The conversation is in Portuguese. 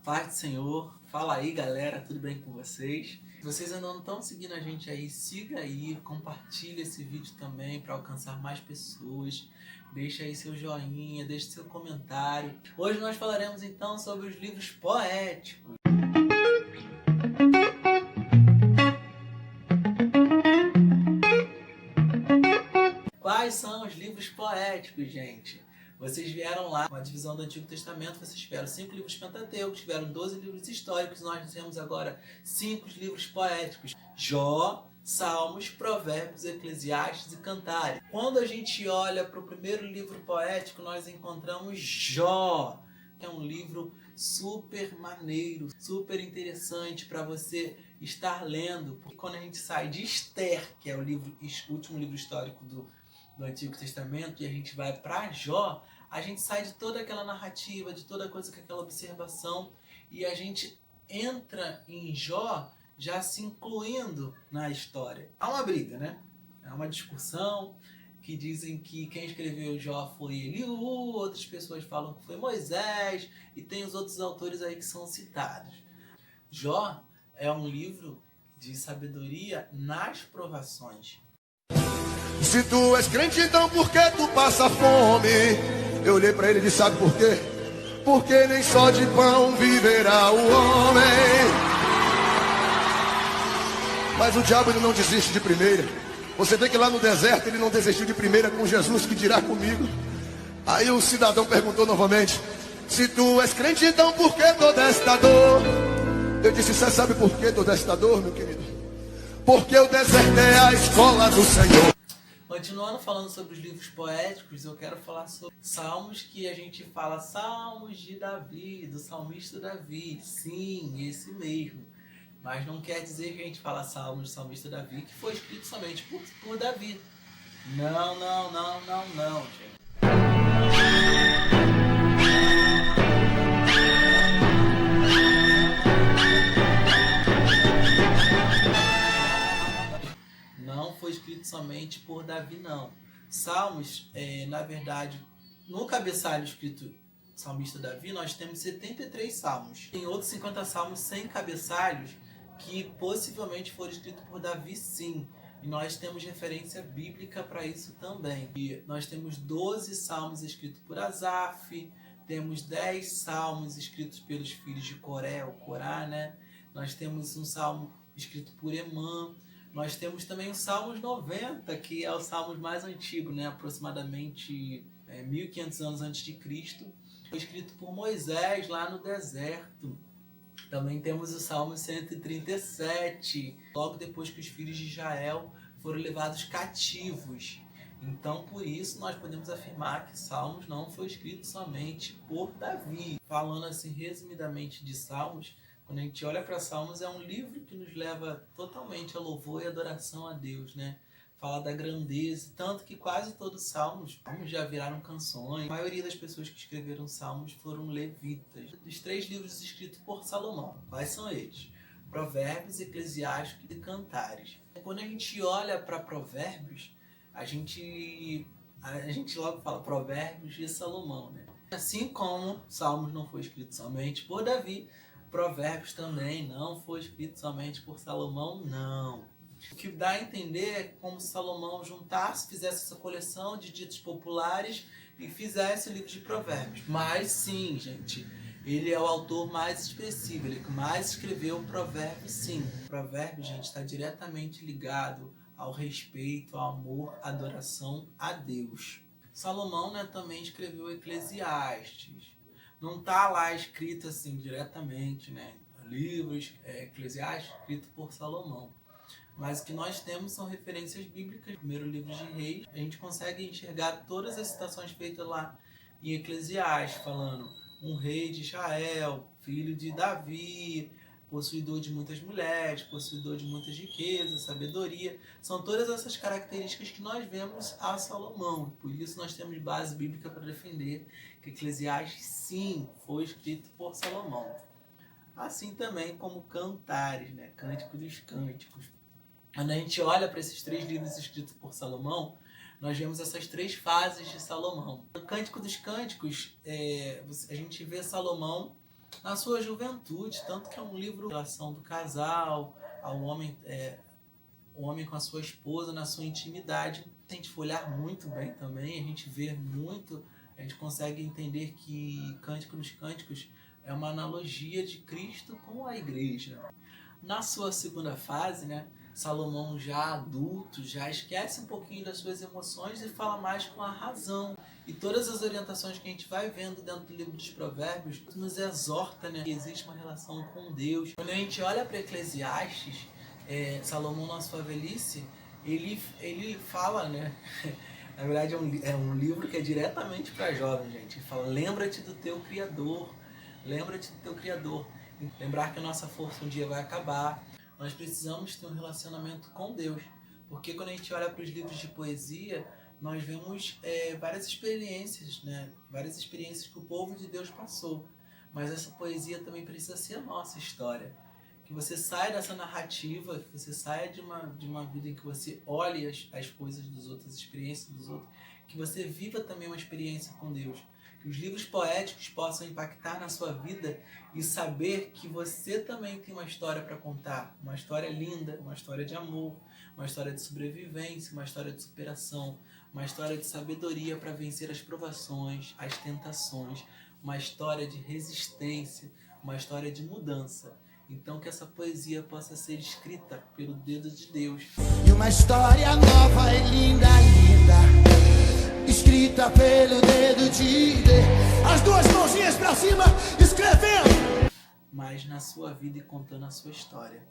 Paz do Senhor, fala aí galera, tudo bem com vocês? Se vocês ainda não estão seguindo a gente aí, siga aí, compartilha esse vídeo também para alcançar mais pessoas. Deixa aí seu joinha, deixa seu comentário. Hoje nós falaremos então sobre os livros poéticos. Quais são os livros poéticos, gente? Vocês vieram lá com a divisão do Antigo Testamento, vocês tiveram 5 livros pentateucos, tiveram 12 livros históricos, nós temos agora 5 livros poéticos: Jó, Salmos, Provérbios, Eclesiastes e Cantares. Quando a gente olha para o primeiro livro poético, nós encontramos Jó, que é um livro super maneiro, super interessante para você estar lendo. Porque quando a gente sai de Esther, que é o último livro histórico do Antigo Testamento, e a gente vai para Jó, a gente sai de toda aquela narrativa, de toda coisa com aquela observação, e a gente entra em Jó já se incluindo na história. Há uma briga, né? Há uma discussão que dizem que quem escreveu Jó foi Eliú, outras pessoas falam que foi Moisés, e tem os outros autores aí que são citados. Jó é um livro de sabedoria nas provações. Se tu és crente, então por que tu passa fome? Eu olhei pra ele e disse, sabe por quê? Porque nem só de pão viverá o homem. Mas o diabo ele não desiste de primeira. Você vê que lá no deserto ele não desistiu de primeira com Jesus, que dirá comigo. Aí o cidadão perguntou novamente, se tu és crente, então por que toda esta dor? Eu disse, você sabe por que toda esta dor, meu querido? Porque o deserto é a escola do Senhor. Continuando falando sobre os livros poéticos, eu quero falar sobre Salmos, que a gente fala Salmos de Davi, do salmista Davi. Sim, esse mesmo. Mas não quer dizer que a gente fala Salmos do salmista Davi, que foi escrito somente por Davi. Não, gente. Não foi escrito somente por Davi, não. Salmos, na verdade, no cabeçalho escrito salmista Davi, nós temos 73 salmos. Tem outros 50 salmos sem cabeçalhos que possivelmente foram escritos por Davi, sim. E nós temos referência bíblica para isso também. E nós temos 12 salmos escritos por Asaf, temos 10 salmos escritos pelos filhos de Coré, ou Corá, né? Nós temos um salmo escrito por Emã. Nós temos também o Salmos 90, que é o Salmos mais antigo, né? Aproximadamente 1500 anos antes de Cristo. Foi escrito por Moisés lá no deserto. Também temos o Salmo 137, logo depois que os filhos de Israel foram levados cativos. Então, por isso, nós podemos afirmar que Salmos não foi escrito somente por Davi. Falando assim, resumidamente de Salmos, quando a gente olha para Salmos, é um livro que nos leva totalmente a louvor e adoração a Deus, né? Fala da grandeza, tanto que quase todos os salmos já viraram canções. A maioria das pessoas que escreveram salmos foram levitas. Dos 3 livros escritos por Salomão, quais são eles? Provérbios, Eclesiastes e Cantares. Quando a gente olha para Provérbios, a gente logo fala Provérbios de Salomão, né? Assim como Salmos não foi escrito somente por Davi, Provérbios também não foi escrito somente por Salomão, não. O que dá a entender é como Salomão juntasse, fizesse essa coleção de ditos populares e fizesse o livro de Provérbios. Mas sim, gente, ele é o autor mais expressivo, ele que mais escreveu Provérbios, sim. Provérbios, gente, está diretamente ligado ao respeito, ao amor, à adoração a Deus. Salomão, né, também escreveu Eclesiastes. Não está lá escrito assim diretamente, né? Livros, Eclesiastes, escrito por Salomão. Mas o que nós temos são referências bíblicas. Primeiro livro de Reis, a gente consegue enxergar todas as citações feitas lá em Eclesiastes, falando um rei de Israel, filho de Davi, possuidor de muitas mulheres, possuidor de muitas riquezas, sabedoria. São todas essas características que nós vemos a Salomão. Por isso nós temos base bíblica para defender que Eclesiastes, sim, foi escrito por Salomão. Assim também como Cantares, né? Cântico dos Cânticos. Quando a gente olha para esses 3 livros escritos por Salomão, nós vemos essas 3 fases de Salomão. No Cântico dos Cânticos, a gente vê Salomão na sua juventude, tanto que é um livro de relação do casal, ao homem, o homem com a sua esposa na sua intimidade. Se a gente for olhar muito bem também, a gente vê muito, a gente consegue entender que Cântico dos Cânticos é uma analogia de Cristo com a igreja. Na sua segunda fase, né, Salomão já adulto, já esquece um pouquinho das suas emoções e fala mais com a razão. E todas as orientações que a gente vai vendo dentro do livro dos Provérbios nos exorta, né, que existe uma relação com Deus. Quando a gente olha para Eclesiastes, Salomão na sua velhice, ele fala, né, na verdade é um livro que é diretamente para jovens, gente. Ele fala, lembra-te do teu Criador, lembra-te do teu Criador. Lembrar que a nossa força um dia vai acabar. Nós precisamos ter um relacionamento com Deus. Porque quando a gente olha para os livros de poesia, nós vemos várias experiências, né? Várias experiências que o povo de Deus passou. Mas essa poesia também precisa ser a nossa história. Que você saia dessa narrativa, que você saia de uma vida em que você olhe as coisas dos outros, as experiências dos outros, que você viva também uma experiência com Deus. Que os livros poéticos possam impactar na sua vida e saber que você também tem uma história para contar. Uma história linda, uma história de amor, uma história de sobrevivência, uma história de superação, uma história de sabedoria para vencer as provações, as tentações, uma história de resistência, uma história de mudança. Então que essa poesia possa ser escrita pelo dedo de Deus. E uma história nova e linda, linda, escrita pelo dedo de Deus. As duas mãozinhas pra cima, escrevendo. Mas na sua vida e contando a sua história.